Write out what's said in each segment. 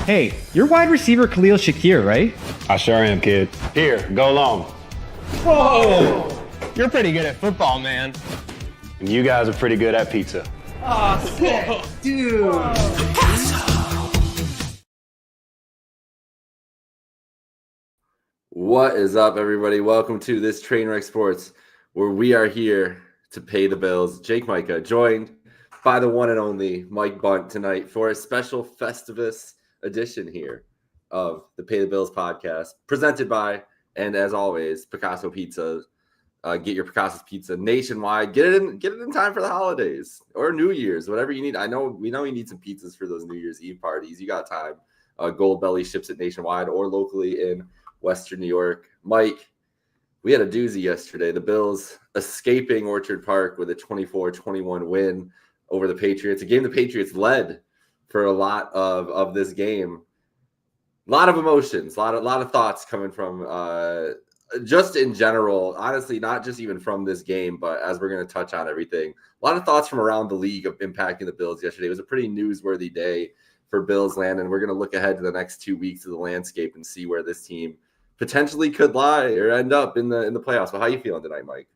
Hey, you're wide receiver Khalil Shakir, right? I sure am, kid. Here, go long. Whoa! You're pretty good at football, man. And you guys are pretty good at pizza. Oh, sick. Dude. What is up, everybody? Welcome to this Trainwreck Sports, where we are here to pay the bills. Jake Micah, joined by the one and only Mike Bunt tonight for a special Festivus edition here of the Pay the Bills podcast, presented by, and as always, Picasso Pizza. Get your Picasso's Pizza nationwide. Get it in time for the holidays or New Year's, whatever you need. We know you need some pizzas for those New Year's Eve parties. You got time. Gold Belly ships it nationwide or locally in Western New York. Mike, we had a doozy yesterday. The Bills escaping Orchard Park with a 24-21 win over the Patriots, a game the Patriots led for a lot of this game. A lot of emotions, a lot of thoughts coming from just in general, honestly, not just even from this game, but as we're going to touch on everything, a lot of thoughts from around the league of impacting the Bills yesterday. It was a pretty newsworthy day for Bills land, and we're going to look ahead to the next 2 weeks of the landscape and see where this team potentially could lie or end up in the playoffs. But how you feeling tonight, Mike?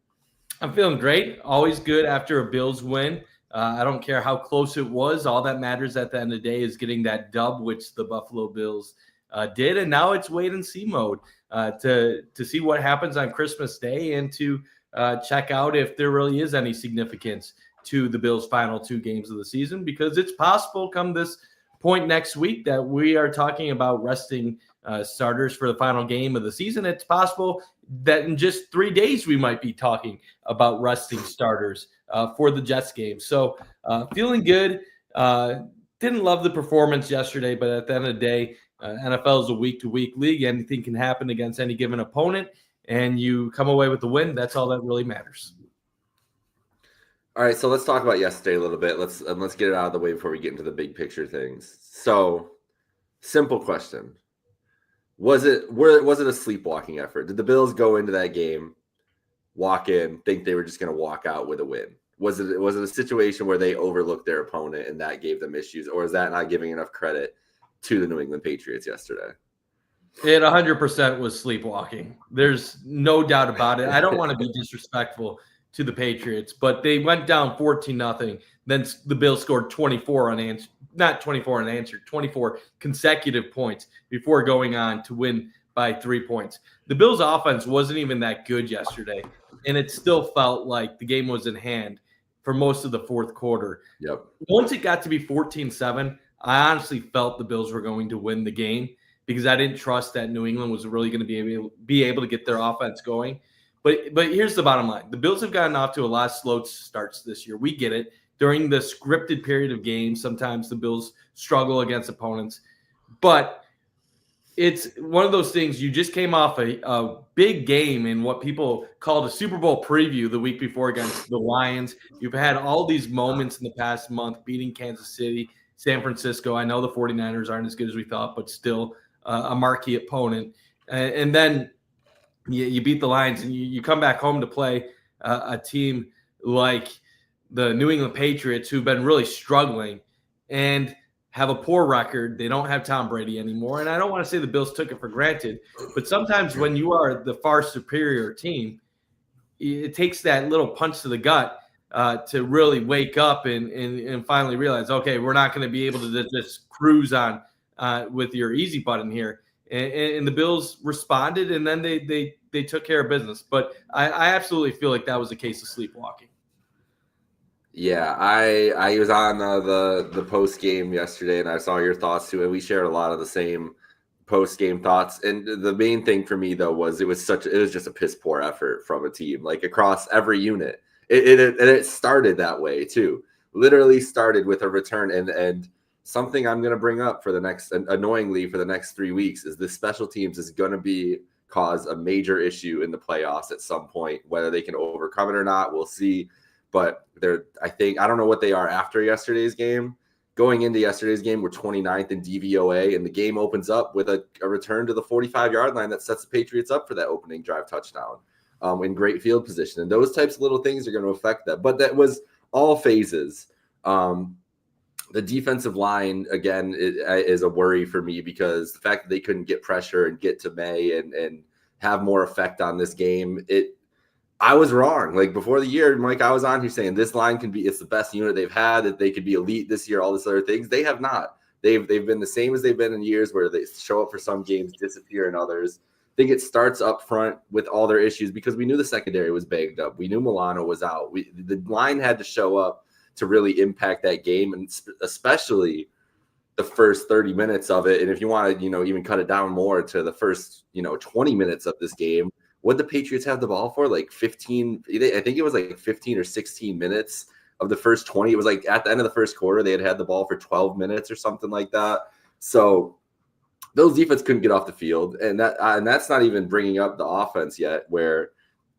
I'm feeling great. Always good after a Bills win. I don't care how close it was. All that matters at the end of the day is getting that dub, which the Buffalo Bills did. And now it's wait and see mode to see what happens on Christmas Day and to check out if there really is any significance to the Bills' final 2 games of the season, because it's possible come this point next week that we are talking about resting starters for the final game of the season. It's possible that in just 3 days we might be talking about resting starters for the Jets game. So feeling good. Didn't love the performance yesterday, but at the end of the day, NFL is a week-to-week league. Anything can happen against any given opponent, and you come away with the win. That's all that really matters. All right, so let's talk about yesterday a little bit. Let's get it out of the way before we get into the big picture things. So, simple question: was it a sleepwalking effort? Did the Bills go into that game, walk in, think they were just going to walk out with a win? Was it a situation where they overlooked their opponent and that gave them issues, or is that not giving enough credit to the New England Patriots yesterday? It 100% was sleepwalking. There's no doubt about it. I don't want to be disrespectful to the Patriots, but they went down 14-0. Then the Bills scored 24 consecutive points before going on to win by 3 points. The Bills' offense wasn't even that good yesterday, and it still felt like the game was in hand for most of the fourth quarter. Yep. Once it got to be 14-7, I honestly felt the Bills were going to win the game because I didn't trust that New England was really going to be able to get their offense going. But here's the bottom line. The Bills have gotten off to a lot of slow starts this year. We get it. During the scripted period of games, sometimes the Bills struggle against opponents. But it's one of those things. You just came off a big game in what people called a Super Bowl preview the week before against the Lions. You've had all these moments in the past month, beating Kansas City, San Francisco. I know the 49ers aren't as good as we thought, but still a marquee opponent. And then you beat the Lions, and you come back home to play a team like the New England Patriots, who've been really struggling and have a poor record. They don't have Tom Brady anymore. And I don't want to say the Bills took it for granted, but sometimes when you are the far superior team, it takes that little punch to the gut to really wake up and finally realize, okay, we're not going to be able to just cruise on with your easy button here. And the Bills responded, and then they took care of business. But I absolutely feel like that was a case of sleepwalking. Yeah, I was on the post game yesterday, and I saw your thoughts too, and we shared a lot of the same post game thoughts. And the main thing for me though was it was just a piss poor effort from a team, like across every unit. It started that way too. Literally started with a return, and something I'm going to bring up for the next, annoyingly for the next 3 weeks, is the special teams is going to cause a major issue in the playoffs at some point. Whether they can overcome it or not, we'll see. But I don't know what they are after yesterday's game. Going into yesterday's game, we're 29th in DVOA, and the game opens up with a return to the 45-yard line that sets the Patriots up for that opening drive touchdown in great field position. And those types of little things are going to affect that. But that was all phases. The defensive line, again, is a worry for me because the fact that they couldn't get pressure and get to May and have more effect on this game, I was wrong. Like before the year, Mike, I was on here saying this line it's the best unit they've had, that they could be elite this year, all this other things. They have not. They've been the same as they've been in years where they show up for some games, disappear in others. I think it starts up front with all their issues because we knew the secondary was banged up. We knew Milano was out. The line had to show up to really impact that game, and especially the first 30 minutes of it. And if you want to, even cut it down more to the first, 20 minutes of this game, what the Patriots have the ball for? Like 15, I think it was like 15 or 16 minutes of the first 20. It was like at the end of the first quarter, they had the ball for 12 minutes or something like that. So Bills defense couldn't get off the field. And that's not even bringing up the offense yet, where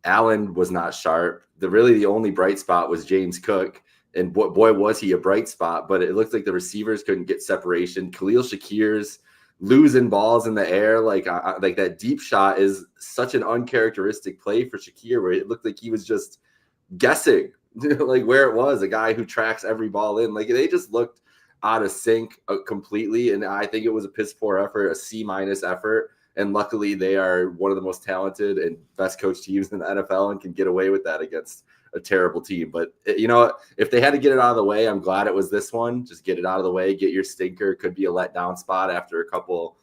Allen was not sharp. The only bright spot was James Cook. And boy, was he a bright spot, but it looked like the receivers couldn't get separation. Khalil Shakir's losing balls in the air, like that deep shot is such an uncharacteristic play for Shakir, where it looked like he was just guessing like where it was. A guy who tracks every ball in, like they just looked out of sync completely. And I think it was a piss poor effort, a C- effort. And luckily, they are one of the most talented and best coached teams in the NFL and can get away with that against a terrible team. But if they had to get it out of the way, I'm glad it was this one. Just get it out of the way, get your stinker. Could be a letdown spot after a couple,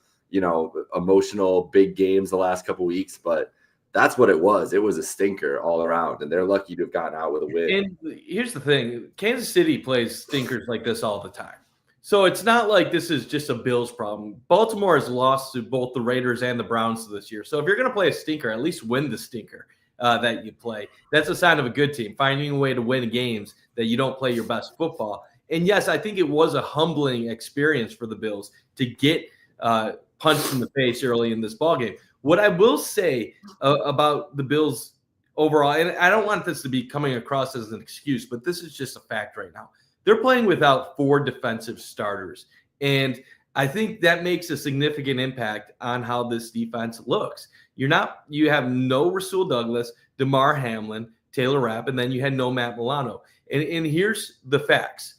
emotional big games the last couple weeks, but that's what it was. It was a stinker all around, and they're lucky to have gotten out with a win. And here's the thing: Kansas City plays stinkers like this all the time. So it's not like this is just a Bills problem. Baltimore has lost to both the Raiders and the Browns this year. So if you're going to play a stinker, at least win the stinker that you play. That's a sign of a good team, finding a way to win games that you don't play your best football. And yes, I think it was a humbling experience for the Bills to get punched in the face early in this ballgame. What I will say about the Bills overall, and I don't want this to be coming across as an excuse, but this is just a fact right now. They're playing without 4 defensive starters. And I think that makes a significant impact on how this defense looks. You have no Rasul Douglas, DeMar Hamlin, Taylor Rapp, and then you had no Matt Milano. And here's the facts.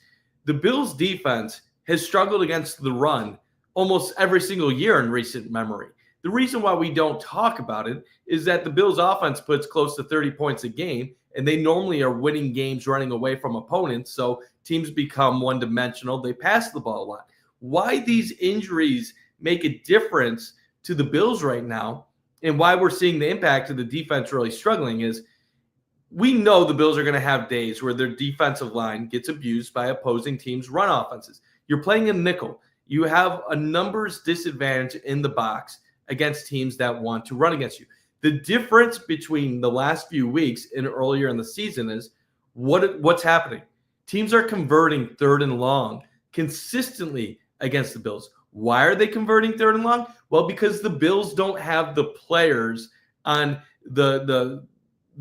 The Bills defense has struggled against the run almost every single year in recent memory. The reason why we don't talk about it is that the Bills offense puts close to 30 points a game, and they normally are winning games running away from opponents. So teams become one-dimensional. They pass the ball a lot. Why these injuries make a difference to the Bills right now and why we're seeing the impact of the defense really struggling is we know the Bills are going to have days where their defensive line gets abused by opposing teams' run offenses. You're playing a nickel. You have a numbers disadvantage in the box against teams that want to run against you. The difference between the last few weeks and earlier in the season is what's happening. Teams are converting 3rd and long consistently against the Bills. Why are they converting 3rd and long? Well, because the Bills don't have the players on the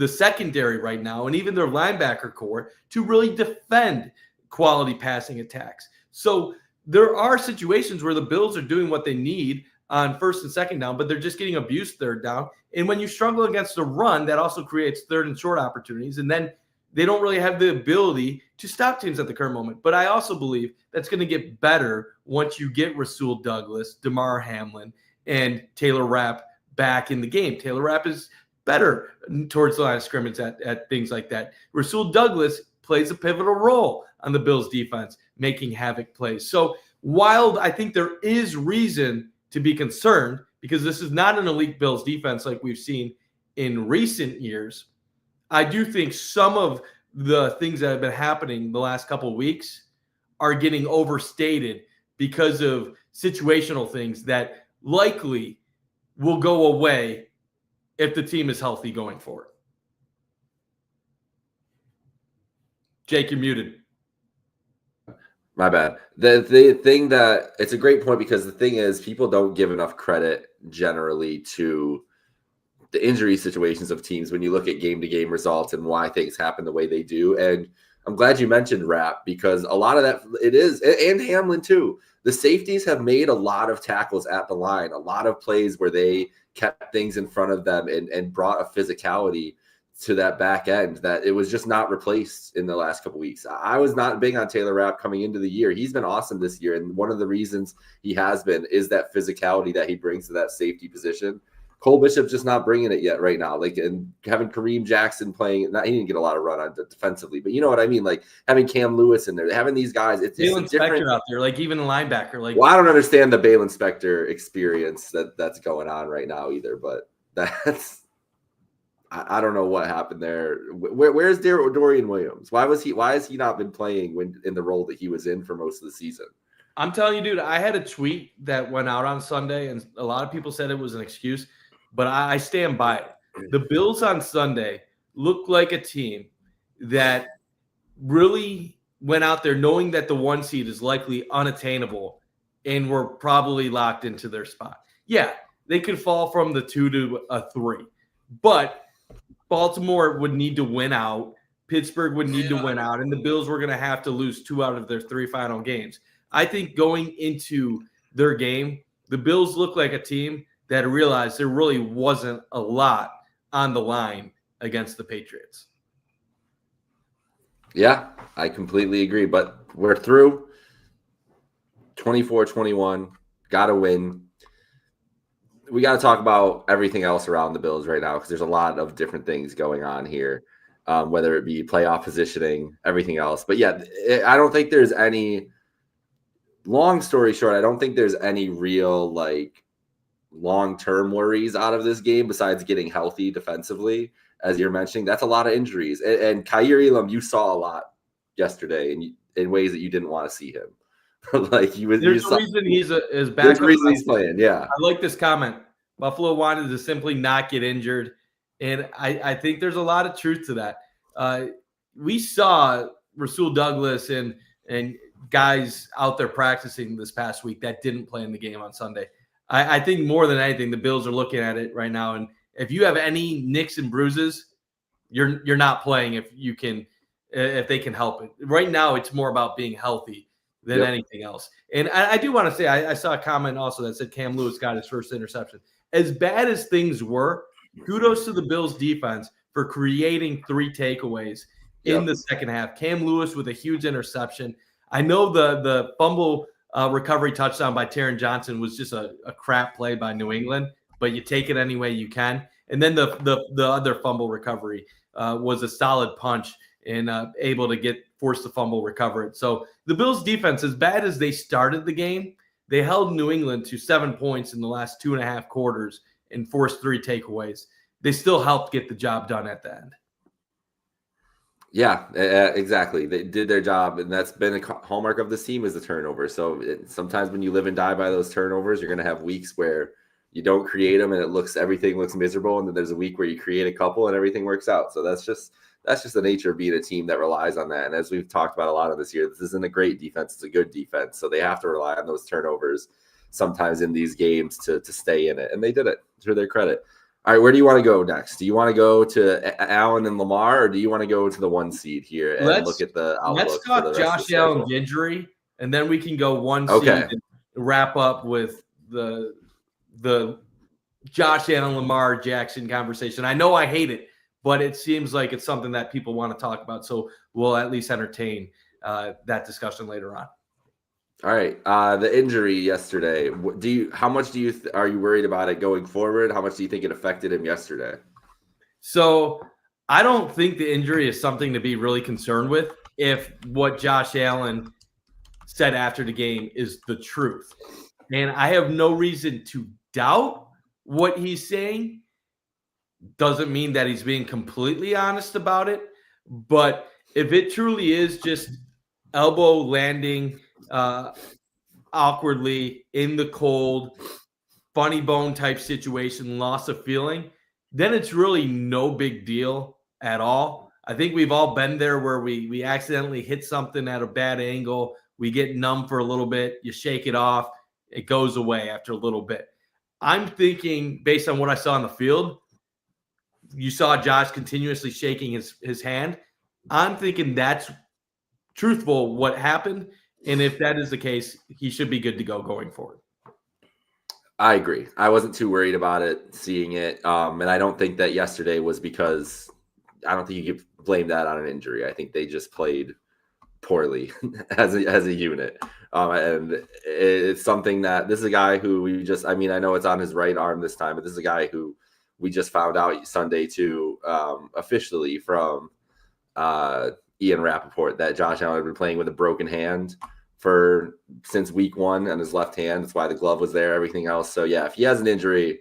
secondary right now, and even their linebacker core, to really defend quality passing attacks. So there are situations where the Bills are doing what they need on 1st and 2nd down, but they're just getting abused 3rd down. And when you struggle against the run, that also creates 3rd and short opportunities. And then they don't really have the ability to stop teams at the current moment. But I also believe that's going to get better once you get Rasul Douglas, DeMar Hamlin, and Taylor Rapp back in the game. Taylor Rapp is better towards the line of scrimmage at things like that. Rasul Douglas plays a pivotal role on the Bills defense, making havoc plays. So while I think there is reason to be concerned, because this is not an elite Bills defense like we've seen in recent years, I do think some of the things that have been happening the last couple of weeks are getting overstated because of situational things that likely will go away if the team is healthy going forward. Jake, you're muted. My bad. The thing that it's a great point, because the thing is people don't give enough credit generally to the injury situations of teams when you look at game-to-game results and why things happen the way they do. And I'm glad you mentioned Rapp, because a lot of that it is, and Hamlin too. The safeties have made a lot of tackles at the line, a lot of plays where they kept things in front of them and brought a physicality to that back end that it was just not replaced in the last couple weeks. I was not big on Taylor Rapp coming into the year. He's been awesome this year, and one of the reasons he has been is that physicality that he brings to that safety position. Cole Bishop's just not bringing it yet right now. Like, and having Kareem Jackson playing, he didn't get a lot of run on defensively, but you know what I mean? Like having Cam Lewis in there, having these guys, it's a different out there, like even a linebacker. Like, well, I don't understand the Balen Spector experience that's going on right now either, but that's I don't know what happened there. Where's Dorian Williams? Why has he not been playing when in the role that he was in for most of the season? I'm telling you, dude, I had a tweet that went out on Sunday, and a lot of people said it was an excuse. But I stand by it. The Bills on Sunday looked like a team that really went out there knowing that the 1 seed is likely unattainable and were probably locked into their spot. Yeah, they could fall from the 2 to a 3. But Baltimore would need to win out. Pittsburgh would need to win out. And the Bills were going to have to lose 2 out of their 3 final games. I think going into their game, the Bills look like a team that realized there really wasn't a lot on the line against the Patriots. Yeah, I completely agree. But we're through 24-21. Got to win. We got to talk about everything else around the Bills right now because there's a lot of different things going on here, whether it be playoff positioning, everything else. But yeah, I don't think there's any – long story short, I don't think there's any real like – long-term worries out of this game besides getting healthy defensively, as you're mentioning. That's a lot of injuries. And Kaiir Elam, you saw a lot yesterday in ways that you didn't want to see him. Like there's a reason he's back. There's a reason he's playing. Yeah, I like this comment. Buffalo wanted to simply not get injured, and I think there's a lot of truth to that. We saw Rasul Douglas and guys out there practicing this past week that didn't play in the game on Sunday. I think more than anything, the Bills are looking at it right now, and if you have any nicks and bruises, you're not playing if they can help it. Right now, it's more about being healthy than anything else. And I do want to say I saw a comment also that said Cam Lewis got his first interception. As bad as things were, kudos to the Bills defense for creating 3 takeaways in the second half. Cam Lewis with a huge interception. I know the fumble recovery touchdown by Taron Johnson was just a crap play by New England, but you take it any way you can. And then the other fumble recovery was a solid punch and able to force the fumble, recover it. So the Bills defense, as bad as they started the game, they held New England to 7 points in the last 2.5 quarters and forced 3 takeaways. They still helped get the job done at the end. Yeah, exactly. They did their job, and that's been a hallmark of this team is the turnover. So sometimes when you live and die by those turnovers, you're going to have weeks where you don't create them and everything looks miserable, and then there's a week where you create a couple and everything works out. So that's just the nature of being a team that relies on that. And as we've talked about a lot of this year, this isn't a great defense; it's a good defense. So they have to rely on those turnovers sometimes in these games to stay in it, and they did it to their credit. All right, where do you want to go next? Do you want to go to Allen and Lamar, or do you want to go to the 1 seed here and look at the outlook? Let's talk Josh Allen's injury, and then we can go 1 seed and wrap up with the Josh Allen, Lamar Jackson conversation. I know I hate it, but it seems like it's something that people want to talk about, so we'll at least entertain that discussion later on. All right. The injury yesterday. How much are you worried about it going forward? How much do you think it affected him yesterday? So I don't think the injury is something to be really concerned with if what Josh Allen said after the game is the truth. And I have no reason to doubt what he's saying. Doesn't mean that he's being completely honest about it. But if it truly is just elbow landing awkwardly in the cold, funny bone type situation, loss of feeling, then it's really no big deal at all. I think we've all been there where we accidentally hit something at a bad angle. We get numb for a little bit. You shake it off. It goes away after a little bit. I'm thinking, based on what I saw on the field, you saw Josh continuously shaking his hand. I'm thinking that's truthful what happened. And if that is the case, he should be good to go going forward. I agree. I wasn't too worried about it, seeing it. And I don't think that yesterday was because I don't think you can blame that on an injury. I think they just played poorly as a unit. And it's something that this is a guy who I know it's on his right arm this time, but this is a guy who we just found out Sunday too, officially from Ian Rappaport, that Josh Allen had been playing with a broken hand since week 1 on his left hand. That's why the glove was there, everything else. So yeah, if he has an injury,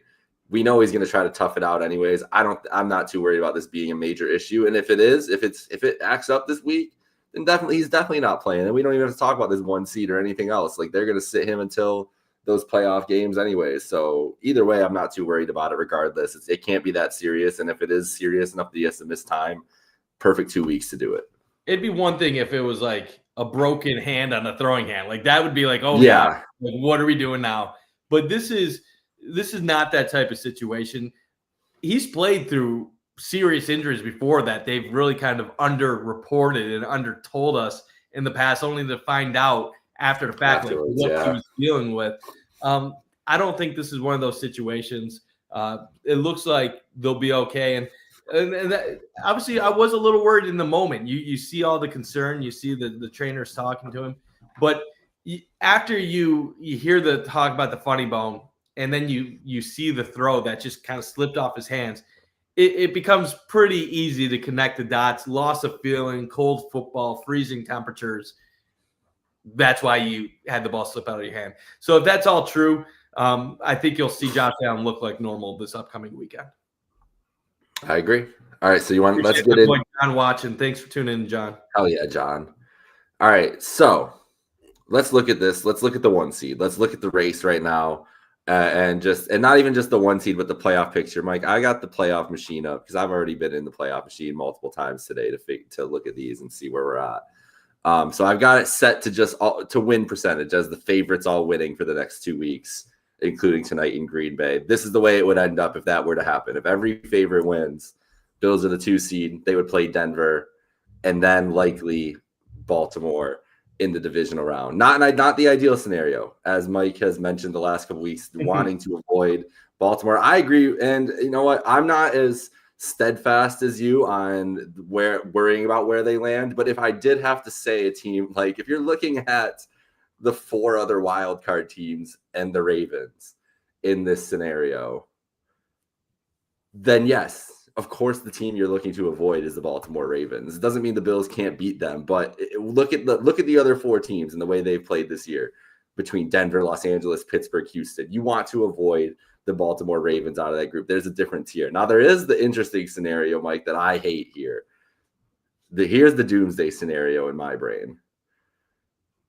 we know he's going to try to tough it out anyways. I'm not too worried about this being a major issue. And if it acts up this week, then he's definitely not playing. And we don't even have to talk about this 1 seed or anything else. Like, they're going to sit him until those playoff games anyways. So either way, I'm not too worried about it regardless. It can't be that serious. And if it is serious enough that he has to miss time, perfect 2 weeks to do it. It'd be one thing if it was like a broken hand on a throwing hand. Like, that would be like, oh yeah, like, what are we doing now? But this is not that type of situation. He's played through serious injuries before that they've really kind of underreported and undertold us in the past, only to find out after the fact what he was dealing with. I don't think this is one of those situations. It looks like they'll be okay. And that, obviously, I was a little worried in the moment. You see all the concern, you see the trainers talking to him, but after you hear the talk about the funny bone, and then you see the throw that just kind of slipped off his hands, it becomes pretty easy to connect the dots. Loss of feeling, cold football, freezing temperatures. That's why you had the ball slip out of your hand. So if that's all true, I think you'll see Josh Allen look like normal this upcoming weekend. I agree. All right, so let's get in. John watching. Thanks for tuning in, John. Hell yeah, John. All right, so let's look at this. Let's look at the 1 seed. Let's look at the race right now, and not even just the 1 seed, but the playoff picture. Mike, I got the playoff machine up because I've already been in the playoff machine multiple times today to look at these and see where we're at. So I've got it set to win percentage as the favorites all winning for the next 2 weeks, including tonight in Green Bay. This is the way it would end up if that were to happen. If every favorite wins, Bills are the 2 seed, they would play Denver and then likely Baltimore in the divisional round. Not the ideal scenario, as Mike has mentioned the last couple weeks, wanting to avoid Baltimore. I agree. And you know what? I'm not as steadfast as you on worrying about where they land. But if I did have to say a team, like if you're looking at the 4 other wild card teams and the Ravens in this scenario, then yes, of course, the team you're looking to avoid is the Baltimore Ravens. It doesn't mean the Bills can't beat them, but look at the other 4 teams and the way they've played this year between Denver, Los Angeles, Pittsburgh, Houston. You want to avoid the Baltimore Ravens out of that group. There's a different tier. Now, there is the interesting scenario, Mike, that I hate here. Here's the doomsday scenario in my brain.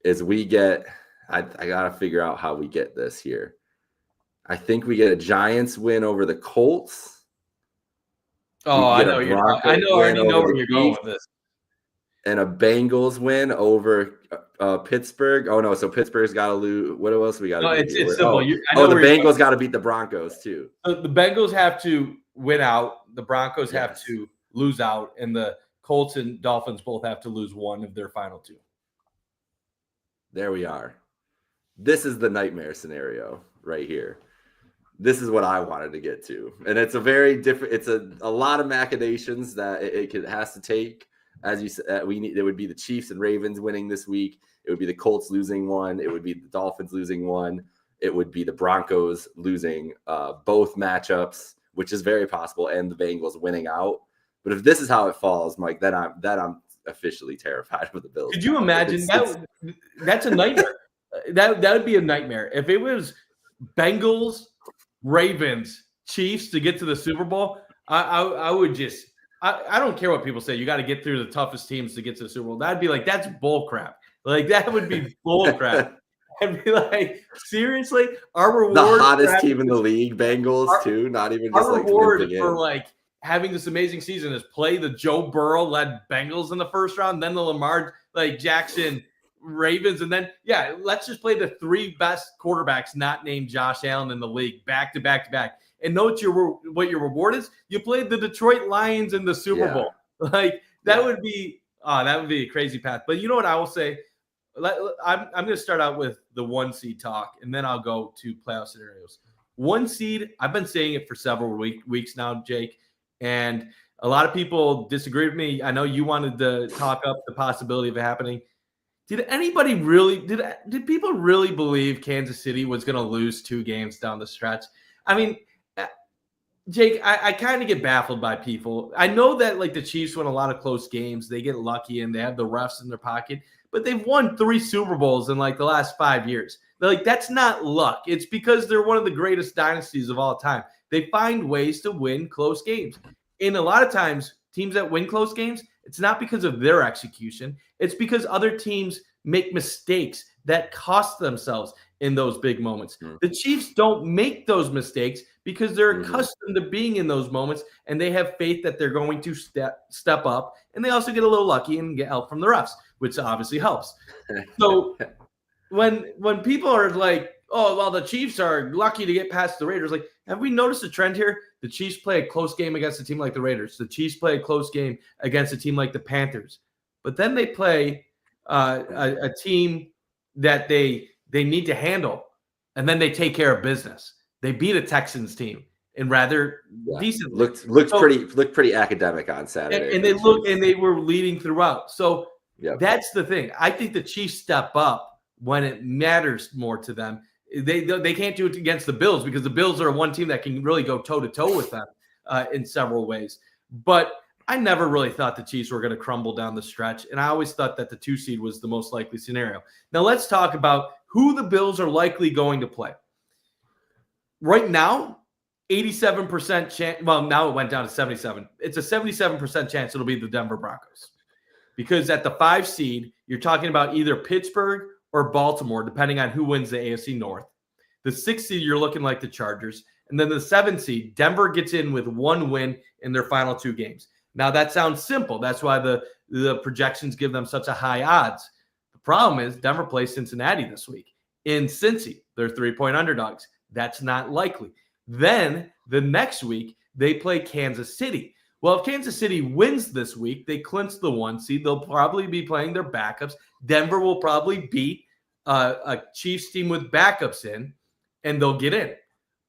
Is I got to figure out how we get this here. I think we get a Giants win over the Colts. Oh, I know already know where you're going with this. And a Bengals win over Pittsburgh. Oh no, so Pittsburgh's got to lose. What else we got to do? It's simple. The Bengals got to beat the Broncos too. So the Bengals have to win out. The Broncos have to lose out, and the Colts and Dolphins both have to lose one of their final 2. There we are. This is the nightmare scenario right here. This is what I wanted to get to. And it's a very different, it's a lot of machinations that it has to take. As you said, it would be the Chiefs and Ravens winning this week. It would be the Colts losing one. It would be the Dolphins losing one. It would be the Broncos losing both matchups, which is very possible, and the Bengals winning out. But if this is how it falls, Mike, then I'm officially terrified of the Bills. Could you imagine that's a nightmare? that would be a nightmare if it was Bengals, Ravens, Chiefs to get to the Super Bowl. I would just I don't care what people say. You got to get through the toughest teams to get to the Super Bowl. That'd be like, that's bull crap. Like, that would be bull crap. I'd be like, seriously, our reward, the hottest team in the league, Bengals too. Not even just like reward for like having this amazing season is play the Joe Burrow led Bengals in the first round, then the Lamar Jackson Ravens, and then let's just play the 3 best quarterbacks not named Josh Allen in the league back to back to back. And know what your reward is? You played the Detroit Lions in the Super Bowl. Like, that would be a crazy path. But you know what I will say? I'm going to start out with the 1 seed talk, and then I'll go to playoff scenarios. 1 seed, I've been saying it for several weeks now, Jake, and A lot of people disagree with me. I know you wanted to talk up the possibility of it happening. Did anybody really did people really believe Kansas City was going to lose 2 games down the stretch? I mean, Jake, I kind of get baffled by people. I know that like the Chiefs win a lot of close games. They get lucky and they have the refs in their pocket, but they've won 3 Super Bowls in like the last 5 years. They're like, that's not luck. It's because they're one of the greatest dynasties of all time. They find ways to win close games. And a lot of times, teams that win close games, it's not because of their execution. It's because other teams make mistakes that cost themselves in those big moments. The Chiefs don't make those mistakes because they're accustomed to being in those moments, and they have faith that they're going to step up. And they also get a little lucky and get help from the refs, which obviously helps. So when people are like, oh, well, the Chiefs are lucky to get past the Raiders, like, have we noticed a trend here? The Chiefs play a close game against a team like the Raiders. The Chiefs play a close game against a team like the Panthers. But then they play a team that they need to handle, and then they take care of business. They beat a Texans team and rather decently. Looked pretty academic on Saturday. And they were leading throughout. So that's the thing. I think the Chiefs step up when it matters more to them. They can't do it against the Bills because the Bills are one team that can really go toe-to-toe with them in several ways. But I never really thought the Chiefs were going to crumble down the stretch, and I always thought that the 2 seed was the most likely scenario. Now let's talk about who the Bills are likely going to play. Right now, 87% chance. Well, now it went down to 77. It's a 77% chance it'll be the Denver Broncos. Because at the 5 seed, you're talking about either Pittsburgh or Baltimore, depending on who wins the AFC North. The 6th seed, you're looking like the Chargers. And then the 7th seed, Denver gets in with 1 win in their final 2 games. Now, that sounds simple. That's why the projections give them such a high odds. The problem is Denver plays Cincinnati this week. In Cincy, they're 3-point underdogs. That's not likely. Then the next week, they play Kansas City. Well, if Kansas City wins this week, they clinch the 1 seed. They'll probably be playing their backups. Denver will probably beat a Chiefs team with backups in, and they'll get in.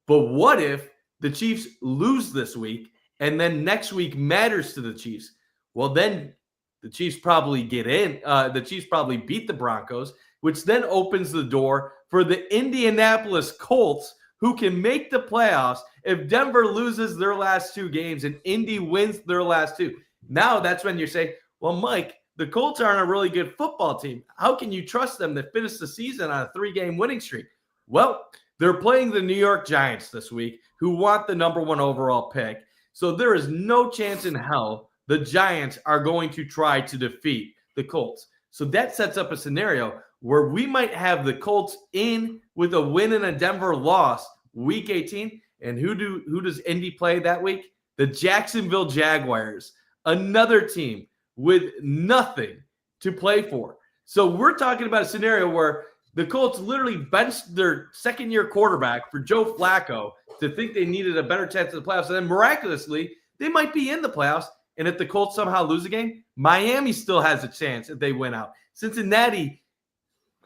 But what if the Chiefs lose this week, and then next week matters to the Chiefs? Well, then the Chiefs probably get in. The Chiefs probably beat the Broncos, which then opens the door for the Indianapolis Colts, who can make the playoffs if Denver loses their last 2 games and Indy wins their last 2. Now that's when you say, well, Mike, the Colts aren't a really good football team. How can you trust them to finish the season on a 3-game winning streak? Well, they're playing the New York Giants this week, who want the number 1 overall pick. So there is no chance in hell the Giants are going to try to defeat the Colts. So that sets up a scenario where we might have the Colts in with a win and a Denver loss week 18. And who does Indy play that week? The Jacksonville Jaguars, another team with nothing to play for. So we're talking about a scenario where the Colts literally benched their second-year quarterback for Joe Flacco to think they needed a better chance at the playoffs. And then miraculously, they might be in the playoffs. And if the Colts somehow lose a game, Miami still has a chance if they win out. Cincinnati,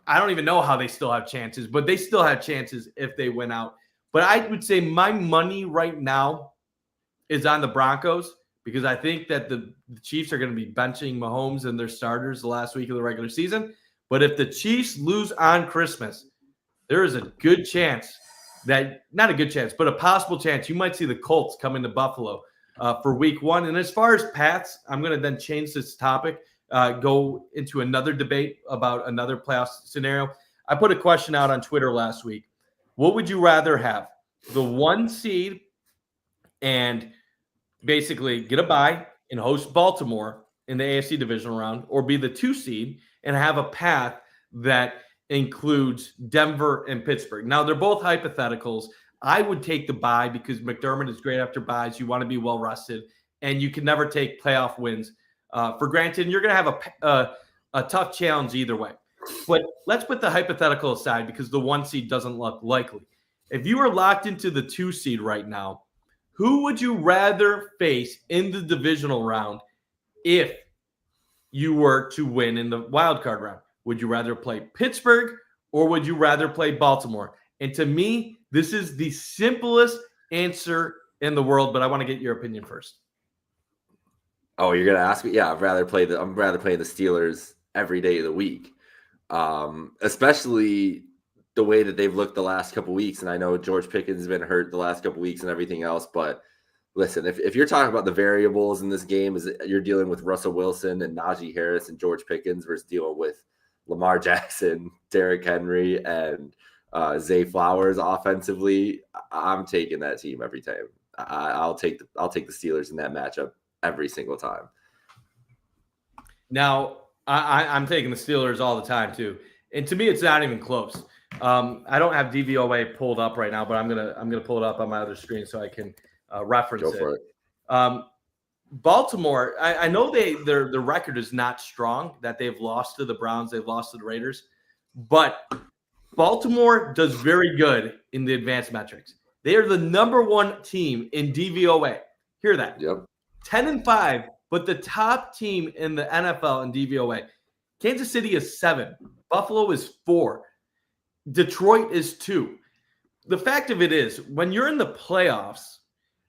I don't even know how they still have chances, but they still have chances if they win out. But I would say my money right now is on the Broncos because I think that the Chiefs are going to be benching Mahomes and their starters the last week of the regular season. But if the Chiefs lose on Christmas, there is a good chance that, not a good chance, but a possible chance you might see the Colts come into Buffalo for week 1. And as far as Pats, I'm going to then change this topic, go into another debate about another playoff scenario. I put a question out on Twitter last week. What would you rather have? The 1 seed and basically get a bye and host Baltimore in the AFC divisional round, or be the 2 seed and have a path that includes Denver and Pittsburgh? Now, they're both hypotheticals. I would take the bye because McDermott is great after byes. You want to be well rested, and you can never take playoff wins for granted. And you're going to have a tough challenge either way. But let's put the hypothetical aside because the 1 seed doesn't look likely. If you were locked into the 2 seed right now, who would you rather face in the divisional round if you were to win in the wild card round? Would you rather play Pittsburgh or would you rather play Baltimore? And to me, this is the simplest answer in the world, but I want to get your opinion first. Oh, you're gonna ask me? Yeah, I'm rather playing the Steelers every day of the week. Especially the way that they've looked the last couple weeks. And I know George Pickens has been hurt the last couple weeks and everything else, but listen, if you're talking about the variables in this game, is you're dealing with Russell Wilson and Najee Harris and George Pickens versus dealing with Lamar Jackson, Derrick Henry, and Zay Flowers offensively, I'm taking that team every time. I'll take the Steelers in that matchup every single time. Now, I'm taking the Steelers all the time too, and to me, it's not even close. I don't have DVOA pulled up right now, but I'm gonna pull it up on my other screen so I can reference Go for it. Baltimore, I know their record is not strong, that they've lost to the Browns, they've lost to the Raiders, but Baltimore does very good in the advanced metrics. They are the number 1 team in DVOA. Hear that? Yep. 10-5, but the top team in the NFL in DVOA. Kansas City is 7. Buffalo is 4. Detroit is 2. The fact of it is, when you're in the playoffs,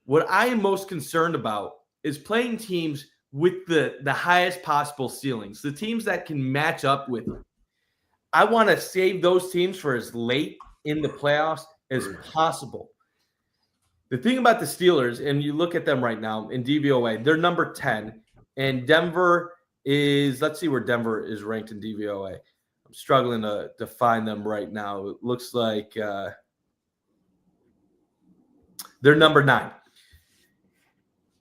what I am most concerned about is playing teams with the highest possible ceilings, the teams that can match up with them. I want to save those teams for as late in the playoffs as possible. The thing about the Steelers, and you look at them right now in DVOA, they're number 10, and Denver is, let's see where Denver is ranked in DVOA. I'm struggling to find them right now. It looks like they're number 9.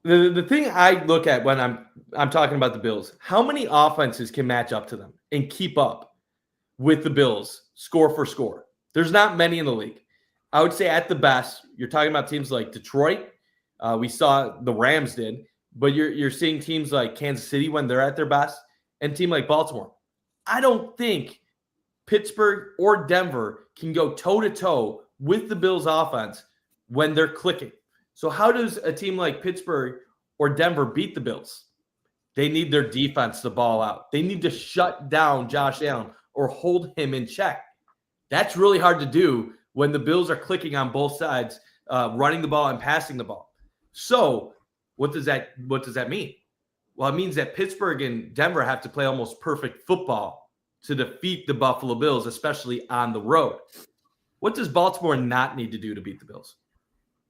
The thing I look at when I'm talking about the Bills, how many offenses can match up to them and keep up with the Bills score for score? There's not many in the league. I would say at the best, you're talking about teams like Detroit. We saw the Rams did, but you're seeing teams like Kansas City when they're at their best, and a team like Baltimore. I don't think Pittsburgh or Denver can go toe-to-toe with the Bills offense when they're clicking. So how does a team like Pittsburgh or Denver beat the Bills? They need their defense to ball out. They need to shut down Josh Allen or hold him in check. That's really hard to do when the Bills are clicking on both sides, running the ball and passing the ball. So what does that mean? Well, it means that Pittsburgh and Denver have to play almost perfect football to defeat the Buffalo Bills, especially on the road. What does Baltimore not need to do to beat the Bills?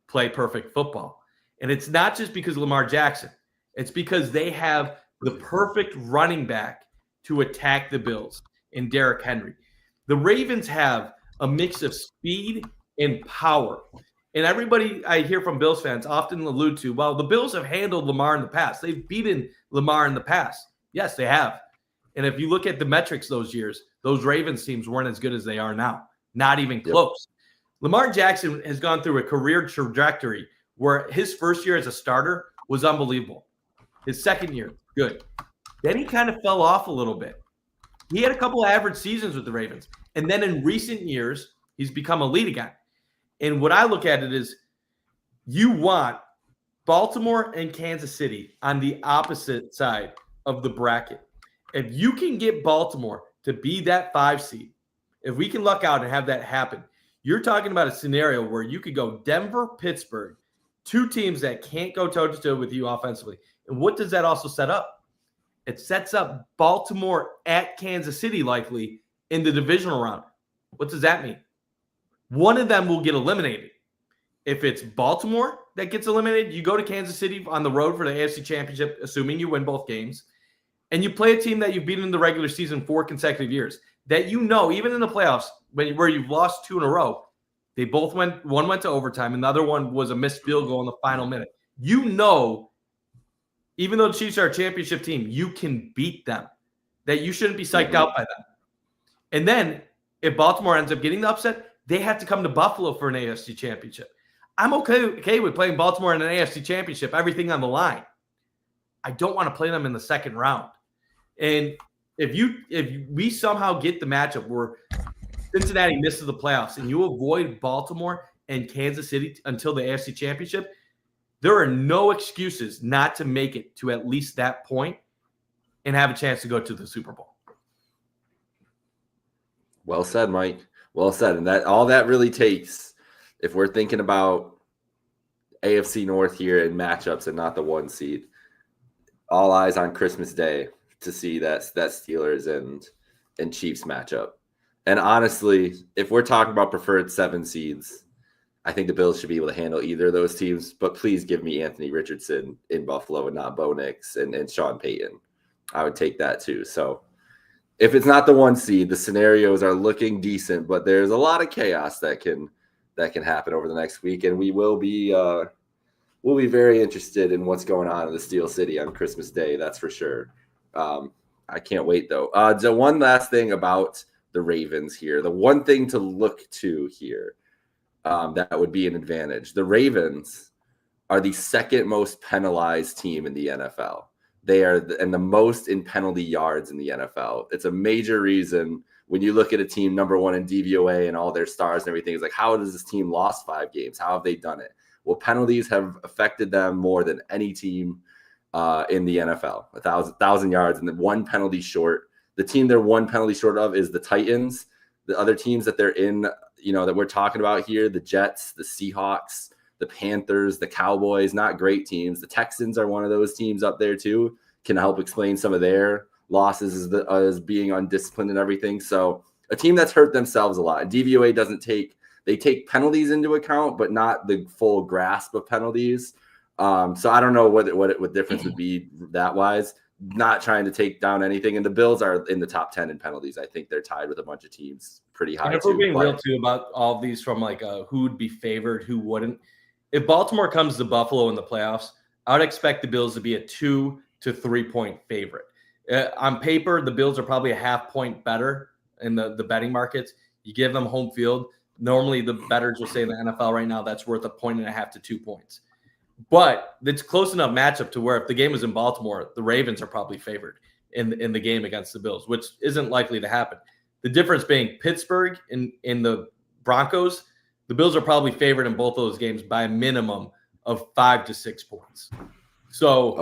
Play perfect football. And it's not just because of Lamar Jackson. It's because they have the perfect running back to attack the Bills in Derrick Henry. The Ravens have a mix of speed and power. And everybody I hear from Bills fans often allude to, well, the Bills have handled Lamar in the past. They've beaten Lamar in the past. Yes, they have. And if you look at the metrics those years, those Ravens teams weren't as good as they are now. Not even close. Lamar Jackson has gone through a career trajectory where his first year as a starter was unbelievable. His second year, good. Then he kind of fell off a little bit. He had a couple of average seasons with the Ravens. And then in recent years, he's become elite again. And what I look at it is you want Baltimore and Kansas City on the opposite side of the bracket. If you can get Baltimore to be that 5 seed, if we can luck out and have that happen, you're talking about a scenario where you could go Denver, Pittsburgh, 2 teams that can't go toe-to-toe with you offensively. And what does that also set up? It sets up Baltimore at Kansas City likely in the divisional round. What does that mean? One of them will get eliminated. If it's Baltimore that gets eliminated, you go to Kansas City on the road for the AFC Championship, assuming you win both games, and you play a team that you've beaten in the regular season 4 consecutive years, that you know, even in the playoffs, where you've lost 2 in a row, they both went, one went to overtime, and the other one was a missed field goal in the final minute. You know, even though the Chiefs are a championship team, you can beat them, that you shouldn't be psyched out by them. And then if Baltimore ends up getting the upset, they have to come to Buffalo for an AFC championship. I'm okay with playing Baltimore in an AFC championship, everything on the line. I don't want to play them in the second round. And if we somehow get the matchup where Cincinnati misses the playoffs and you avoid Baltimore and Kansas City until the AFC championship, there are no excuses not to make it to at least that point and have a chance to go to the Super Bowl. Well said, Mike. Well said. And that all that really takes, if we're thinking about AFC North here and matchups and not the 1 seed, all eyes on Christmas Day to see that Steelers and Chiefs matchup. And honestly, if we're talking about preferred 7 seeds, I think the Bills should be able to handle either of those teams. But please give me Anthony Richardson in Buffalo and not Bo Nix and Sean Payton. I would take that too. So if it's not the 1 seed, the scenarios are looking decent, but there's a lot of chaos that can happen over the next week, and we'll be very interested in what's going on in the Steel City on Christmas Day. That's for sure. I can't wait though. The one last thing about the Ravens here, the one thing to look to here that would be an advantage. The Ravens are the second most penalized team in the NFL. They are the most in penalty yards in the NFL. It's a major reason when you look at a team number 1 in DVOA and all their stars and everything. It's like, how has this team lost 5 games? How have they done it? Well, penalties have affected them more than any team in the NFL. 1,000 yards and then 1 penalty short. The team they're 1 penalty short of is the Titans. The other teams that they're in, that we're talking about here, the Jets, the Seahawks, the Panthers, the Cowboys, not great teams. The Texans are one of those teams up there too. Can help explain some of their losses as being undisciplined and everything. So a team that's hurt themselves a lot. DVOA they take penalties into account, but not the full grasp of penalties. So I don't know what difference would be that wise. Not trying to take down anything. And the Bills are in the top 10 in penalties. I think they're tied with a bunch of teams pretty high. And if we're being real too about all of these from like who would be favored, who wouldn't. If Baltimore comes to Buffalo in the playoffs, I would expect the Bills to be a 2 to 3 point favorite. On paper, the Bills are probably a half point better in the betting markets. You give them home field. Normally, the bettors will say in the NFL right now that's worth 1.5 to 2 points. But it's close enough matchup to where if the game was in Baltimore, the Ravens are probably favored in the game against the Bills, which isn't likely to happen. The difference being Pittsburgh in the Broncos, the Bills are probably favored in both of those games by a minimum of 5 to 6 points. So,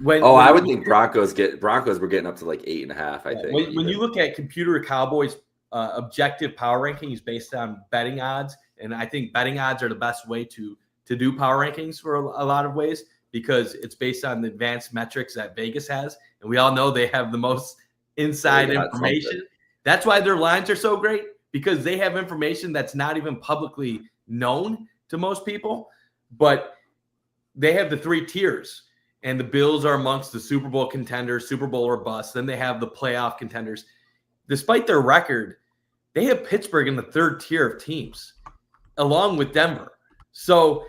I would think Broncos were getting up to like 8.5. I think when you look at Computer Cowboys objective power rankings based on betting odds, and I think betting odds are the best way to do power rankings for a lot of ways because it's based on the advanced metrics that Vegas has, and we all know they have the most inside information. That's why their lines are so great, because they have information that's not even publicly known to most people, but they have the 3 tiers, and the Bills are amongst the Super Bowl contenders, Super Bowl or bust. Then they have the playoff contenders. Despite their record, they have Pittsburgh in the 3rd tier of teams, along with Denver. So,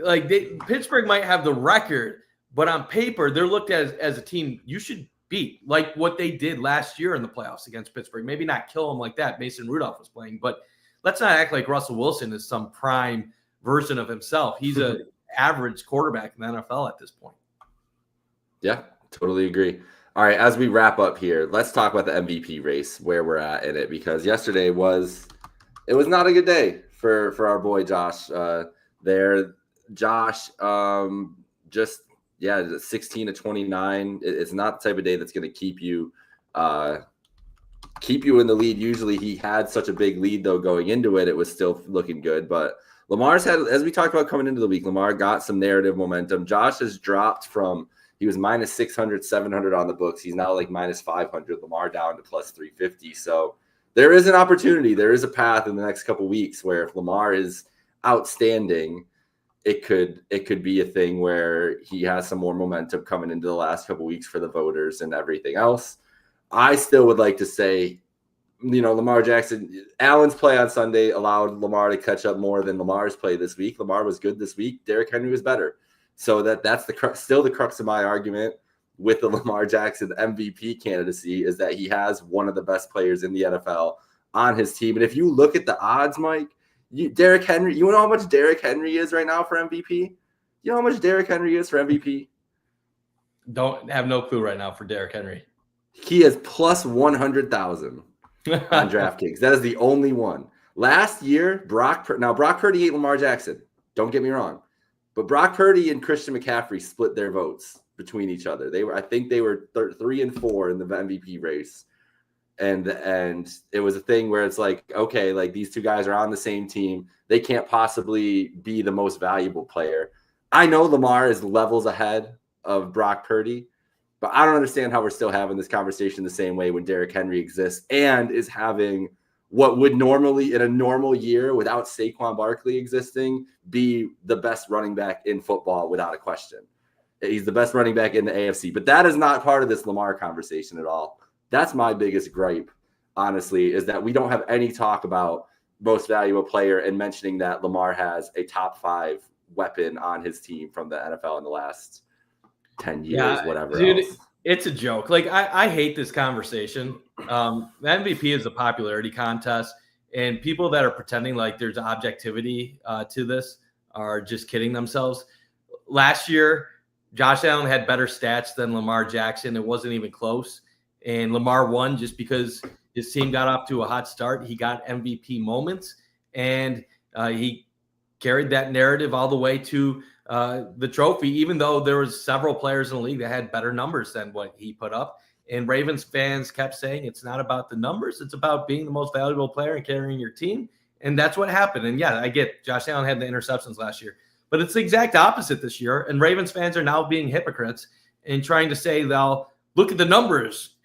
Pittsburgh might have the record, but on paper, they're looked at as a team you should beat, like what they did last year in the playoffs against Pittsburgh. Maybe not kill them like that. Mason Rudolph was playing, but let's not act like Russell Wilson is some prime version of himself. He's an average quarterback in the NFL at this point. Yeah, totally agree. All right, as we wrap up here, let's talk about the MVP race, where we're at in it, because yesterday was not a good day for our boy Josh. Josh, 16 to 29. It's not the type of day that's going to keep you in the lead. Usually, he had such a big lead though going into it. It was still looking good, but Lamar's had, as we talked about coming into the week, Lamar got some narrative momentum. Josh has dropped from. He was minus 600, 700 on the books. He's now like minus 500. Lamar down to plus 350. So there is an opportunity. There is a path in the next couple of weeks where if Lamar is outstanding, it could be a thing where he has some more momentum coming into the last couple of weeks for the voters and everything else. I still would like to say, Lamar Jackson, Allen's play on Sunday allowed Lamar to catch up more than Lamar's play this week. Lamar was good this week. Derrick Henry was better. So that's still the crux of my argument with the Lamar Jackson MVP candidacy is that he has one of the best players in the NFL on his team. And if you look at the odds, Mike, Derrick Henry, you know how much Derrick Henry is right now for MVP? You know how much Derrick Henry is for MVP? Don't have no clue right now for Derrick Henry. He is plus 100,000 on DraftKings. That is the only one. Last year, Brock Purdy ate Lamar Jackson. Don't get me wrong. But Brock Purdy and Christian McCaffrey split their votes between each other. I think they were 3 and 4 in the MVP race. And it was a thing where it's like, okay, like these two guys are on the same team. They can't possibly be the most valuable player. I know Lamar is levels ahead of Brock Purdy. But I don't understand how we're still having this conversation the same way when Derrick Henry exists and is having what would normally in a normal year without Saquon Barkley existing be the best running back in football without a question. He's the best running back in the AFC, but that is not part of this Lamar conversation at all. That's my biggest gripe, honestly, is that we don't have any talk about most valuable player and mentioning that Lamar has a top 5 weapon on his team from the NFL in the last 10 years, whatever dude, else. It's a joke. Like, I hate this conversation. The MVP is a popularity contest, and people that are pretending like there's objectivity to this are just kidding themselves. Last year, Josh Allen had better stats than Lamar Jackson. It wasn't even close. And Lamar won just because his team got off to a hot start. He got MVP moments, and he carried that narrative all the way to the trophy, even though there was several players in the league that had better numbers than what he put up. And Ravens fans kept saying it's not about the numbers. It's about being the most valuable player and carrying your team. And that's what happened. And yeah, I get Josh Allen had the interceptions last year, but it's the exact opposite this year. And Ravens fans are now being hypocrites and trying to say, they'll look at the numbers.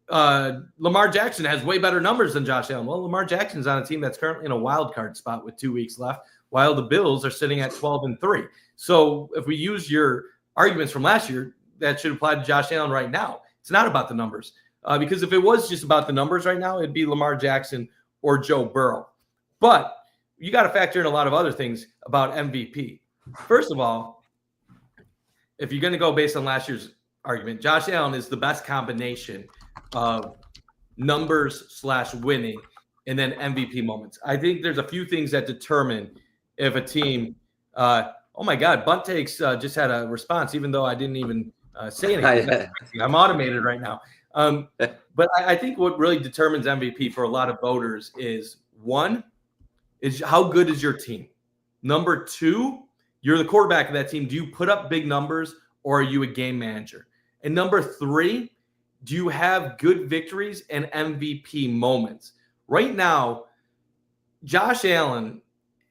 Lamar Jackson has way better numbers than Josh Allen. Well, Lamar Jackson's on a team that's currently in a wild card spot with 2 weeks left, while the Bills are sitting at 12-3. So if we use your arguments from last year, that should apply to Josh Allen right now. It's not about the numbers. Because if it was just about the numbers right now, it'd be Lamar Jackson or Joe Burrow. But you got to factor in a lot of other things about MVP. First of all, if you're going to go based on last year's argument, Josh Allen is the best combination of numbers/winning and then MVP moments. I think there's a few things that determine if a team oh my God, Bunt Takes just had a response, even though I didn't even say anything. I'm automated right now. But I think what really determines MVP for a lot of voters is, one, is how good is your team? Number two, you're the quarterback of that team. Do you put up big numbers, or are you a game manager? And number three, do you have good victories and MVP moments? Right now, Josh Allen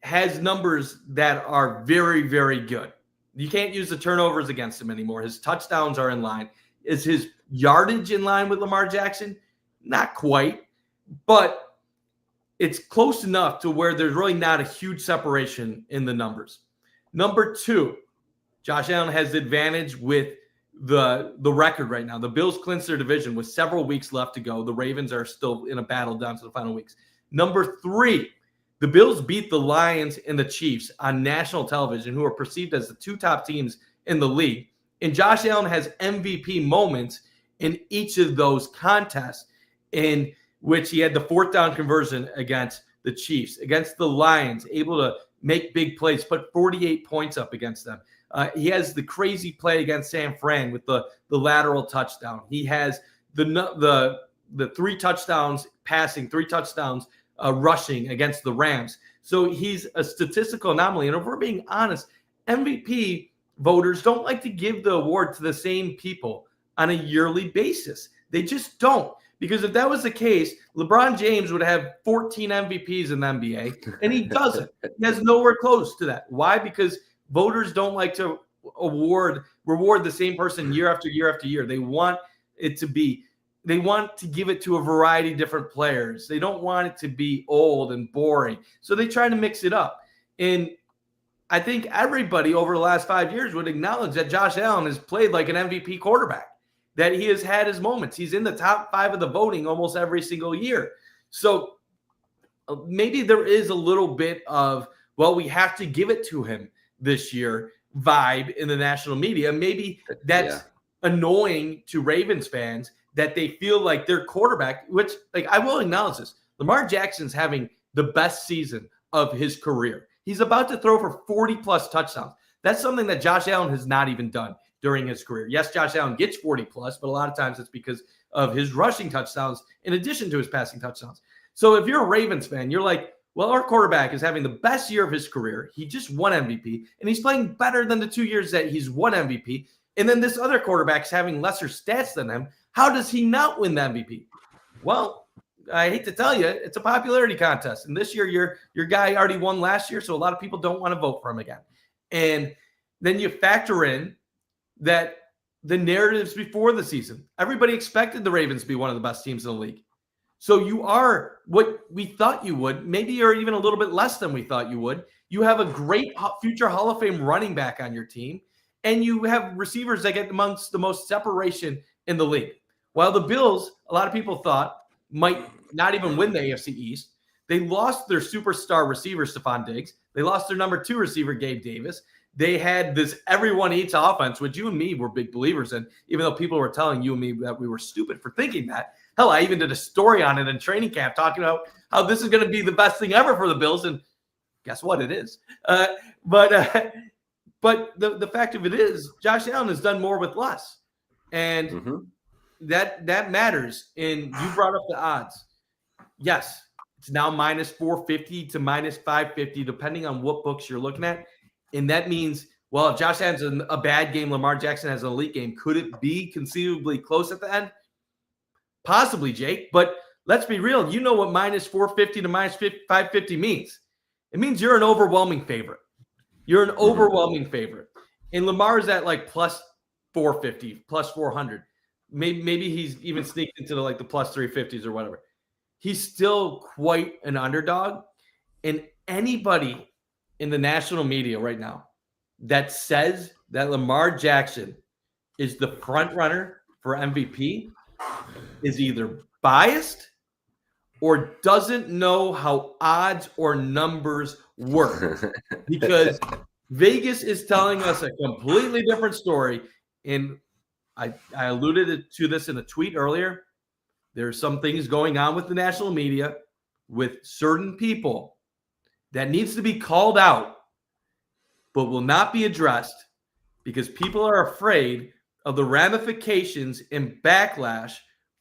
has numbers that are very, very good. You can't use the turnovers against him anymore. His touchdowns are in line. Is his yardage in line with Lamar Jackson? Not quite, but it's close enough to where there's really not a huge separation in the numbers. Number two, Josh Allen has the advantage with the record right now. The Bills clinched their division with several weeks left to go. The Ravens are still in a battle down to the final weeks. Number three, the Bills beat the Lions and the Chiefs on national television, who are perceived as the two top teams in the league. And Josh Allen has MVP moments in each of those contests, in which he had the 4th down conversion against the Chiefs, against the Lions, able to make big plays, put 48 points up against them. He has the crazy play against San Fran with the lateral touchdown. He has the 3 touchdowns passing, 3 touchdowns rushing against the Rams. So he's a statistical anomaly. And if we're being honest, MVP voters don't like to give the award to the same people on a yearly basis. They just don't. Because if that was the case, LeBron James would have 14 MVPs in the NBA, and he doesn't. He has nowhere close to that. Why? Because voters don't like to reward the same person year after year after year. They want to give it to a variety of different players. They don't want it to be old and boring. So they try to mix it up. And I think everybody over the last 5 years would acknowledge that Josh Allen has played like an MVP quarterback, that he has had his moments. He's in the top 5 of the voting almost every single year. So maybe there is a little bit of, well, we have to give it to him this year vibe in the national media. Maybe that's annoying to Ravens fans, that they feel like their quarterback, which, like, I will acknowledge this, Lamar Jackson's having the best season of his career. He's about to throw for 40-plus touchdowns. That's something that Josh Allen has not even done during his career. Yes, Josh Allen gets 40-plus, but a lot of times it's because of his rushing touchdowns in addition to his passing touchdowns. So if you're a Ravens fan, you're like, well, our quarterback is having the best year of his career. He just won MVP, and he's playing better than the 2 years that he's won MVP. And then this other quarterback's having lesser stats than him. How does he not win the MVP? Well, I hate to tell you, it's a popularity contest. And this year, your guy already won last year, so a lot of people don't want to vote for him again. And then you factor in that the narratives before the season. Everybody expected the Ravens to be one of the best teams in the league. So you are what we thought you would. Maybe you're even a little bit less than we thought you would. You have a great future Hall of Fame running back on your team, and you have receivers that get amongst the most separation in the league. While the Bills, a lot of people thought, might not even win the AFC East, they lost their superstar receiver, Stephon Diggs. They lost their number 2 receiver, Gabe Davis. They had this everyone eats offense, which you and me were big believers in, even though people were telling you and me that we were stupid for thinking that. Hell, I even did a story on it in training camp talking about how this is going to be the best thing ever for the Bills. And guess what? It is. But the fact of it is, Josh Allen has done more with less. And that matters. And you brought up the odds. Yes, it's now minus 450 to minus 550, depending on what books you're looking at. And that means, well, if Josh Allen's a bad game, Lamar Jackson has an elite game, could it be conceivably close at the end? Possibly, Jake. But let's be real. You know what minus 450 to minus 550 means. It means you're an overwhelming favorite. You're an overwhelming favorite. And Lamar is at like plus 450, plus 400. Maybe he's even sneaked into the plus 350s or whatever. He's still quite an underdog. And anybody in the national media right now that says that Lamar Jackson is the front runner for MVP is either biased or doesn't know how odds or numbers work, because Vegas is telling us a completely different story. And I alluded to this in a tweet earlier. There's some things going on with the national media with certain people that needs to be called out, but will not be addressed because people are afraid of the ramifications and backlash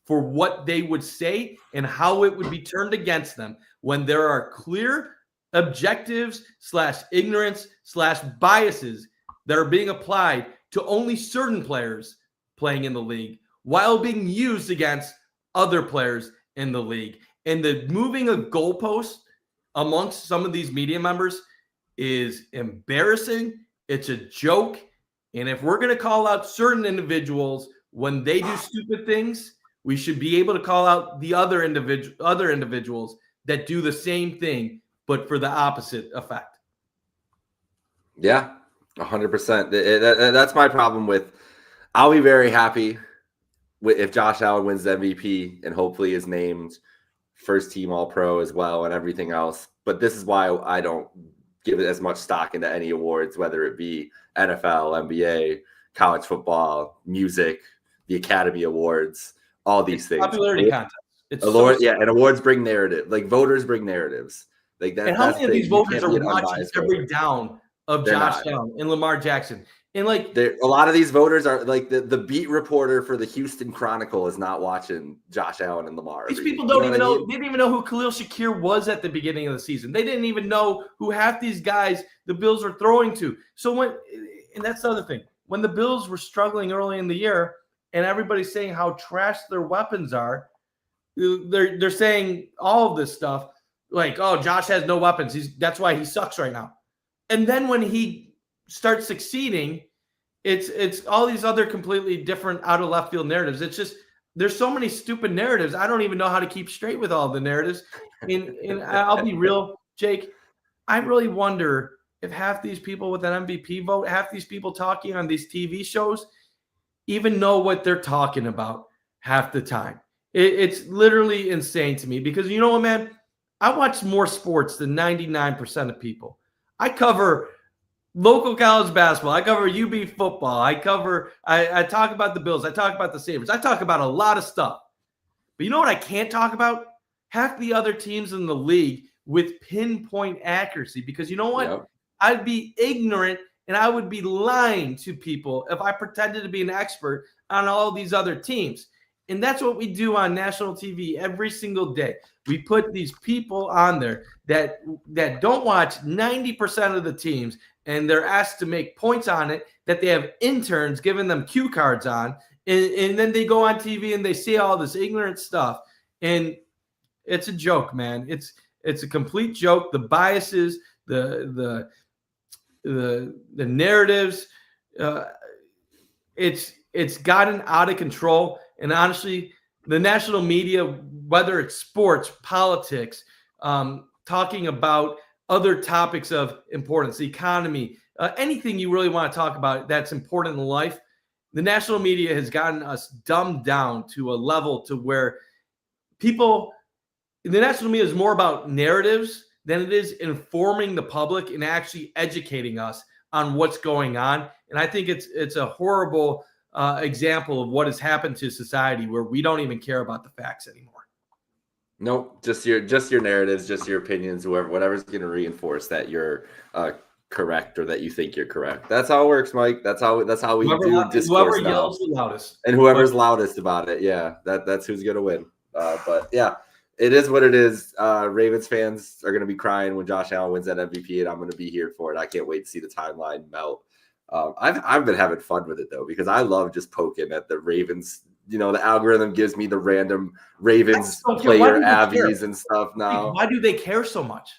for what they would say and how it would be turned against them when there are clear objectives / ignorance / biases that are being applied to only certain players playing in the league while being used against other players in the league. And the moving of goalposts amongst some of these media members is embarrassing. It's a joke. And if we're going to call out certain individuals when they do stupid things, we should be able to call out the other individuals that do the same thing, but for the opposite effect. Yeah, 100%. That's my problem with. I'll be very happy if Josh Allen wins the MVP and hopefully is named first team All-Pro as well and everything else. But this is why I don't give it as much stock into any awards, whether it be NFL, NBA, college football, music, the Academy Awards, all these things. Popularity contest. And awards bring narrative. Like voters bring narratives. Like that. And how many of these voters are watching every down of Josh Allen and Lamar Jackson? And a lot of these voters are like the beat reporter for the Houston Chronicle is not watching Josh Allen and Lamar. These people don't even know. They didn't even know who Khalil Shakir was at the beginning of the season. They didn't even know who half these guys the Bills are throwing to. So and that's the other thing. When the Bills were struggling early in the year, and everybody's saying how trash their weapons are, they're saying all of this stuff like, "Oh, Josh has no weapons. That's why he sucks right now." And then when he starts succeeding, it's all these other completely different out of left field narratives. It's just there's so many stupid narratives. I don't even know how to keep straight with all the narratives. And I'll be real, Jake. I really wonder if half these people with an MVP vote, half these people talking on these TV shows, even know what they're talking about half the time. It's literally insane to me because you know what, man? I watch more sports than 99% of people. I cover local college basketball. I cover UB football. I talk about the Bills. I talk about the Sabres. I talk about a lot of stuff. But you know what I can't talk about? Half the other teams in the league with pinpoint accuracy. Because you know what? Yep. I'd be ignorant and I would be lying to people if I pretended to be an expert on all these other teams. And that's what we do on national TV every single day. We put these people on there that don't watch 90% of the teams, and they're asked to make points on it that they have interns giving them cue cards on. And then they go on TV and they say all this ignorant stuff. And it's a joke, man. It's a complete joke. The biases, the narratives, it's it's gotten out of control. And honestly, the national media, whether it's sports, politics, talking about other topics of importance, the economy, anything you really want to talk about that's important in life, the national media has gotten us dumbed down to a level to where the national media is more about narratives than it is informing the public and actually educating us on what's going on. And I think it's a horrible example of what has happened to society where we don't even care about the facts anymore. Nope, just your narratives, just your opinions, whatever's going to reinforce that you're correct or that you think you're correct. That's how it works, Mike. That's how we do discourse whoever now. Yells the loudest, and whoever's loudest about it. Yeah, that's who's going to win. But yeah, it is what it is. Ravens fans are going to be crying when Josh Allen wins that MVP, and I'm going to be here for it. I can't wait to see the timeline melt. I've been having fun with it though, because I love just poking at the Ravens. The algorithm gives me the random Ravens player avies and stuff now. Why do they care so much?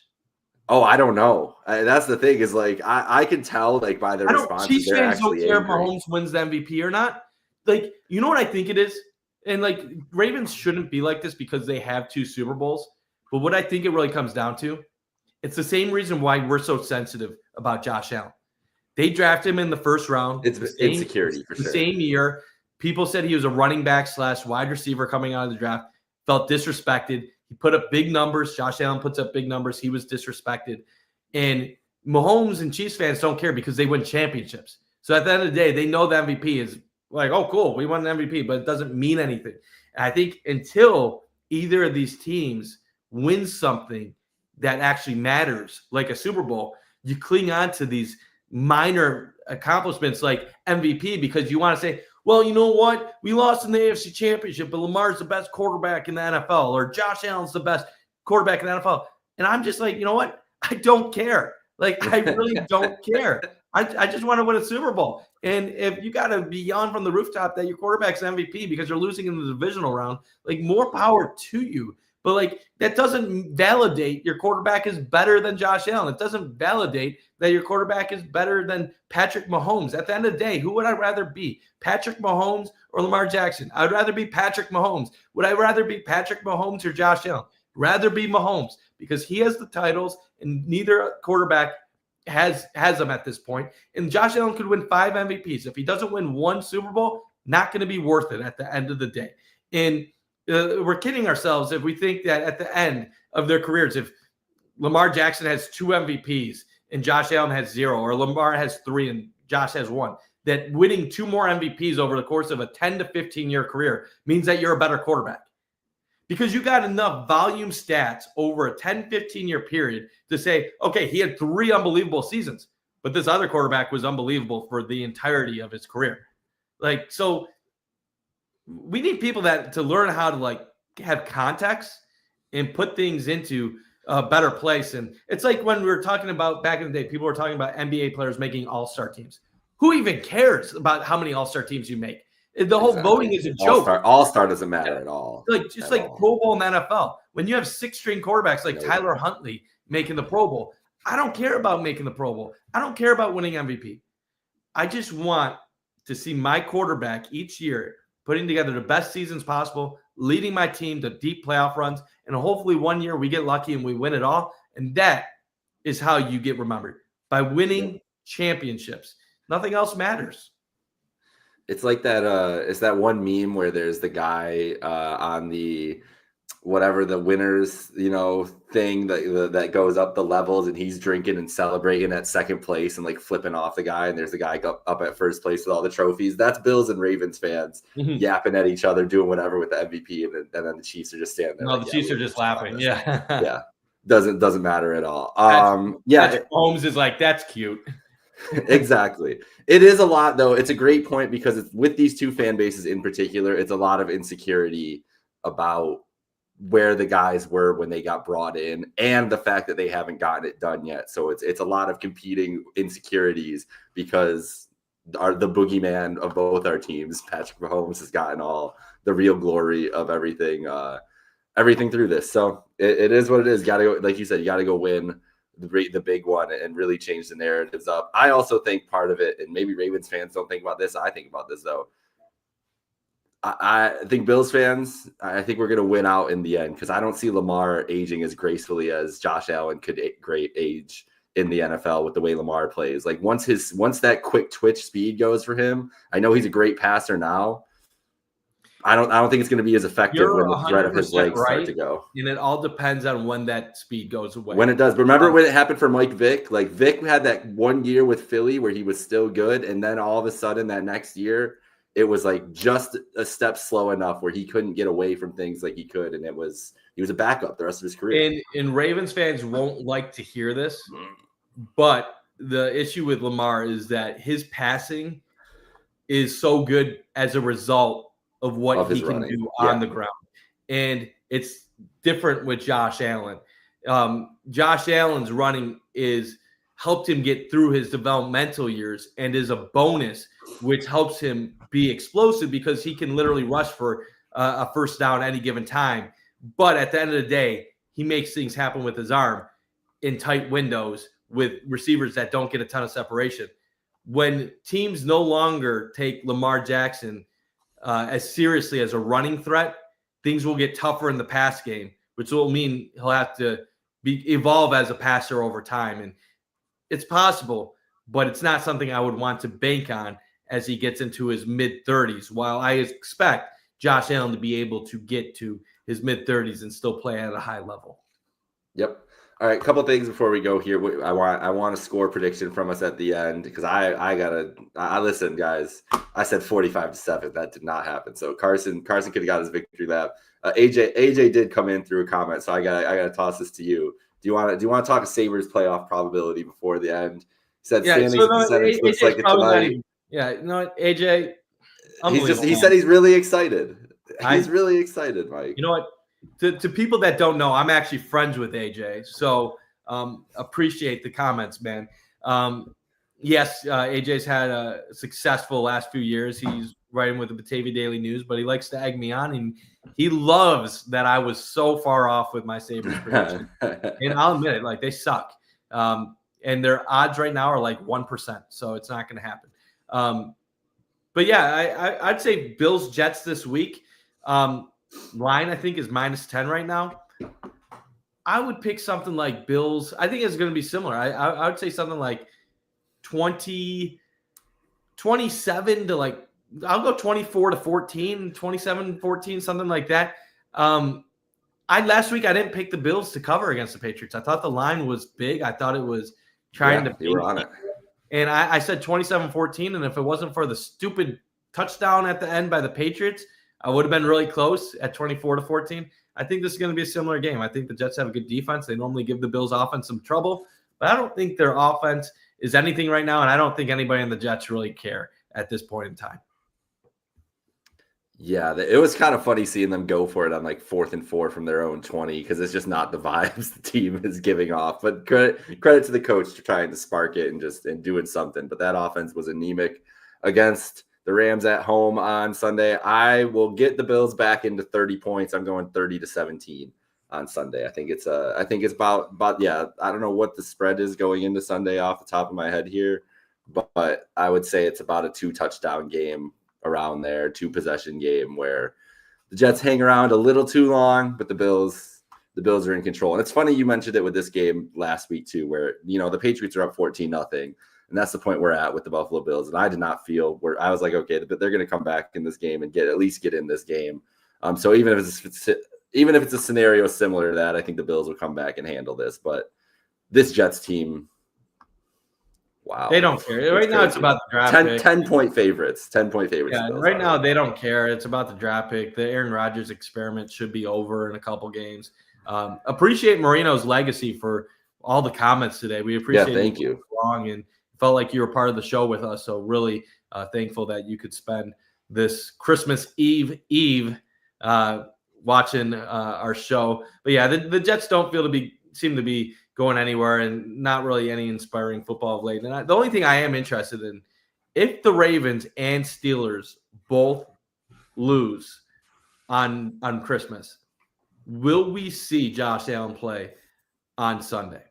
Oh, I don't know. That's the thing is like I can tell like by their responses. Chiefs fans don't care if Mahomes wins the MVP or not. Like, you know what I think it is? And like Ravens shouldn't be like this because they have 2 Super Bowls. But what I think it really comes down to, it's the same reason why we're so sensitive about Josh Allen. They drafted him in the first round. It's insecurity for sure. The same year. People said he was a running back / wide receiver coming out of the draft, felt disrespected. He put up big numbers. Josh Allen puts up big numbers. He was disrespected. And Mahomes and Chiefs fans don't care because they win championships. So at the end of the day, they know the MVP is like, oh, cool, we won an MVP, but it doesn't mean anything. And I think until either of these teams wins something that actually matters, like a Super Bowl, you cling on to these minor accomplishments like MVP because you want to say, well, you know what? We lost in the AFC Championship, but Lamar's the best quarterback in the NFL, or Josh Allen's the best quarterback in the NFL. And I'm just like, you know what? I don't care. Like, I really don't care. I just want to win a Super Bowl. And if you got to be yelling from the rooftop that your quarterback's MVP because you're losing in the divisional round, like, more power to you. But, like, that doesn't validate your quarterback is better than Josh Allen. It doesn't validate that your quarterback is better than Patrick Mahomes. At the end of the day, who would I rather be, Patrick Mahomes or Lamar Jackson? I would rather be Patrick Mahomes. Would I rather be Patrick Mahomes or Josh Allen? Rather be Mahomes because he has the titles and neither quarterback has them at this point. And Josh Allen could win 5 MVPs. If he doesn't win 1 Super Bowl, not going to be worth it at the end of the day. And we're kidding ourselves if we think that at the end of their careers, if Lamar Jackson has 2 MVPs and Josh Allen has 0, or Lamar has 3 and Josh has 1, that winning 2 more MVPs over the course of a 10 to 15-year career means that you're a better quarterback. Because you got enough volume stats over a 10, 15-year period to say, okay, he had 3 unbelievable seasons, but this other quarterback was unbelievable for the entirety of his career. Like, so we need people to learn how to like have context and put things into a better place. And it's like when we were talking about back in the day, people were talking about NBA players making all-star teams. Who even cares about how many all-star teams you make? The whole voting is a joke. All-star doesn't matter at all. Like Pro Bowl in the NFL. When you have 6-string quarterbacks like Tyler Huntley making the Pro Bowl, I don't care about making the Pro Bowl. I don't care about winning MVP. I just want to see my quarterback each year putting together the best seasons possible, leading my team to deep playoff runs, and hopefully one year we get lucky and we win it all. And that is how you get remembered, by winning championships. Nothing else matters. It's like that. It's that one meme where there's the guy on the whatever the winners, thing that goes up the levels, and he's drinking and celebrating at second place and like flipping off the guy, and there's the guy up at first place with all the trophies. That's Bills and Ravens fans yapping at each other, doing whatever with the MVP, and then the Chiefs are just standing there. No, the Chiefs are just laughing. Yeah, yeah, doesn't matter at all. Holmes is like, that's cute. Exactly. It is a lot, though. It's a great point because it's with these 2 fan bases in particular. It's a lot of insecurity about where the guys were when they got brought in and the fact that they haven't gotten it done yet. So it's a lot of competing insecurities because the boogeyman of both our teams, Patrick Mahomes, has gotten all the real glory of everything through this. So it is what it is. Got to go, like you said, you got to go win the big one and really change the narratives up. I also think part of it, and maybe Ravens fans don't think about this, I think about this though, I think Bills fans, I think we're going to win out in the end because I don't see Lamar aging as gracefully as Josh Allen could great age in the NFL with the way Lamar plays. Like once that quick twitch speed goes for him, I know he's a great passer now. I don't think it's going to be as effective You're when the threat of his 100% legs start right, to go. and it all depends on when that speed goes away. When it does. Remember when it happened for Mike Vick? Like Vick had that 1 year with Philly where he was still good, and then all of a sudden that next year it was like just a step slow enough where he couldn't get away from things like he could, and he was a backup the rest of his career. And Ravens fans won't like to hear this, but the issue with Lamar is that his passing is so good as a result of what he can do on the ground. And it's different with Josh Allen. Josh Allen's running is helped him get through his developmental years and is a bonus, which helps him be explosive because he can literally rush for a first down any given time. But at the end of the day, he makes things happen with his arm in tight windows with receivers that don't get a ton of separation. When teams no longer take Lamar Jackson as seriously as a running threat, things will get tougher in the pass game, which will mean he'll have to evolve as a passer over time. And it's possible, but it's not something I would want to bank on as he gets into his mid-30s, while I expect Josh Allen to be able to get to his mid-30s and still play at a high level. Yep. All right, a couple things before we go here. I want a score prediction from us at the end because I listen, guys. I said 45-7. That did not happen. So Carson could have got his victory lap. AJ did come in through a comment, so I gotta toss this to you. Do you want to talk a Sabres playoff probability before the end? He said standings percentage looks like it tonight. AJ. He said he's really excited. He's really excited, Mike. You know what? To people that don't know, I'm actually friends with AJ, so appreciate the comments, man. Yes, AJ's had a successful last few years. He's writing with the Batavia Daily News, but he likes to egg me on, and he loves that I was so far off with my Sabres prediction. And I'll admit it, like they suck. And their odds right now are like 1%, so it's not going to happen. But yeah, I'd say Bills Jets this week. Line I think is -10 right now. I would pick something like Bills. I think it's going to be similar. I would say something like 27 to like, I'll go 24-14, 27-14, something like that. Last week I didn't pick the Bills to cover against the Patriots. I thought the line was big. I thought it was trying to. You were on it. And I said 27-14, and if it wasn't for the stupid touchdown at the end by the Patriots, I would have been really close at 24-14. I think this is going to be a similar game. I think the Jets have a good defense. They normally give the Bills offense some trouble, but I don't think their offense is anything right now, and I don't think anybody in the Jets really care at this point in time. Yeah, it was kind of funny seeing them go for it on like 4th and 4 from their own 20 because it's just not the vibes the team is giving off. But credit to the coach for trying to spark it and doing something. But that offense was anemic against the Rams at home on Sunday. I will get the Bills back into 30 points. I'm going 30-17 on Sunday. I think it's about yeah. I don't know what the spread is going into Sunday off the top of my head here, but I would say it's about a 2-touchdown game around there, 2-possession game where the Jets hang around a little too long, but the Bills are in control. And it's funny you mentioned it with this game last week too, where the Patriots are up 14-0. And that's the point we're at with the Buffalo Bills. And I did not feel where I was like, okay, but they're going to come back in this game and at least get in this game. So even if it's a scenario similar to that, I think the Bills will come back and handle this. But this Jets team, wow, they don't care right now. It's about the draft pick. 10-point favorites. 10-point favorites. Yeah, right now they don't care. It's about the draft pick. The Aaron Rodgers experiment should be over in a couple games. Appreciate Marino's legacy for all the comments today. We appreciate. Yeah, thank you. And felt like you were part of the show with us. So really thankful that you could spend this Christmas Eve watching our show. But yeah, the Jets don't seem to be going anywhere and not really any inspiring football of late. And the only thing I am interested in, if the Ravens and Steelers both lose on Christmas, will we see Josh Allen play on Sunday?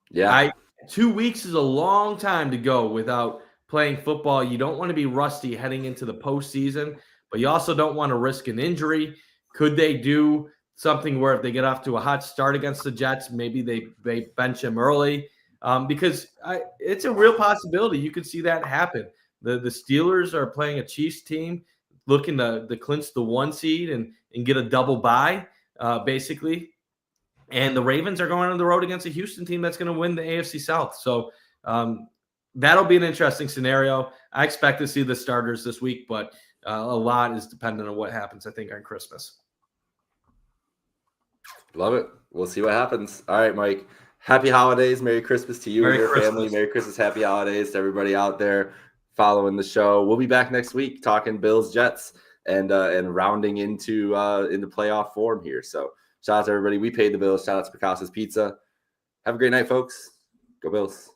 Yeah. 2 weeks is a long time to go without playing football. You don't want to be rusty heading into the postseason. but you also don't want to risk an injury. Could they do something where if they get off to a hot start against the Jets, maybe they bench him early? Because it's a real possibility. You could see that happen. The Steelers are playing a Chiefs team looking to clinch the 1 seed and get a double bye, basically. And the Ravens are going on the road against a Houston team that's going to win the AFC South. So that'll be an interesting scenario. I expect to see the starters this week, but a lot is dependent on what happens, I think, on Christmas. Love it. We'll see what happens. All right, Mike. Happy holidays. Merry Christmas to you and your family. Merry Christmas. Happy holidays to everybody out there following the show. We'll be back next week talking Bills, Jets, and rounding into playoff form here. So shout out to everybody. We paid the bills. Shout out to Picasso's Pizza. Have a great night, folks. Go Bills.